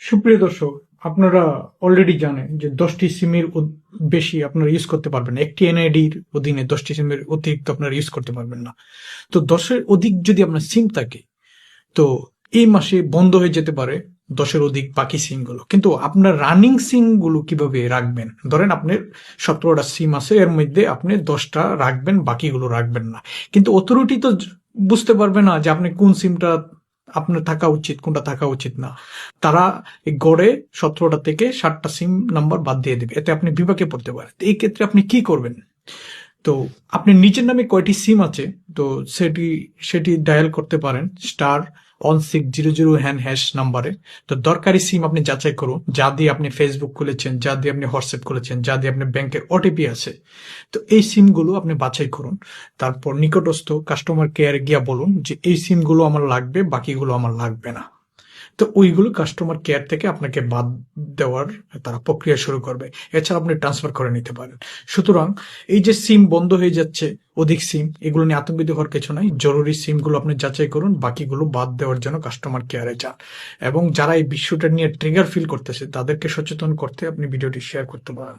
সুপ্রিয় দর্শক, আপনারা অলরেডি জানেন যে 10টি সিমের বেশি আপনারা ইউজ করতে পারবেন না। একটি এনআইডির অধীনে 10টি সিমের অতিরিক্ত আপনারা ইউজ করতে পারবেন না। তো 10-এর অধিক যদি আপনার সিম থাকে, তো এই মাসে বন্ধ হয়ে যেতে পারে 10-এর অধিক বাকি সিমগুলো। কিন্তু আপনার রানিং সিমগুলো কিভাবে রাখবেন? ধরেন আপনার 17টা সিম আছে, এর মধ্যে আপনি 10টা রাখবেন, বাকিগুলো রাখবেন না। কিন্তু অথরিটি তো বুঝতে পারবে না যে আপনি কোন সিমটা আপনার থাকা উচিত, কোনটা থাকা উচিত না। তারা এই গড়ে 17টা থেকে 60টা সিম নাম্বার বাদ দিয়ে দেবে, এতে আপনি বিপাকে পড়তে পারেন। তো এই ক্ষেত্রে আপনি কি করবেন? তো আপনি নিজের নামে কয়টি সিম আছে, তো সেটি সেটি ডায়াল করতে পারেন *1600# নাম্বারে। তো দরকারি সিম আপনি যাচাই করুন, যা দিয়ে আপনি ফেসবুক খুলেছেন, যা দিয়ে আপনি হোয়াটসঅ্যাপ খুলেছেন, যা দিয়ে আপনি ব্যাংকের ওটিপি আছে। তো এই সিমগুলো আপনি বাছাই করুন। তারপর নিকটস্থ কাস্টমার কেয়ারে গিয়া বলুন যে এই সিমগুলো আমার লাগবে, বাকিগুলো আমার লাগবে না। তো ওইগুলো কাস্টমার কেয়ার থেকে আপনাকে বাদ দেওয়ার তারা প্রক্রিয়া শুরু করবে। এছাড়া আপনি ট্রান্সফার করে নিতে পারেন। সুতরাং এই যে সিম বন্ধ হয়ে যাচ্ছে, অধিক সিম, এগুলো নিয়ে আতঙ্কিত হওয়ার কিছু নাই। জরুরি সিমগুলো আপনি যাচাই করুন, বাকিগুলো বাদ দেওয়ার জন্য কাস্টমার কেয়ারে যান। এবং যারা এই বিষয়টা নিয়ে ট্রিগার ফিল করতেছে তাদেরকে সচেতন করতে আপনি ভিডিওটি শেয়ার করতে পারেন।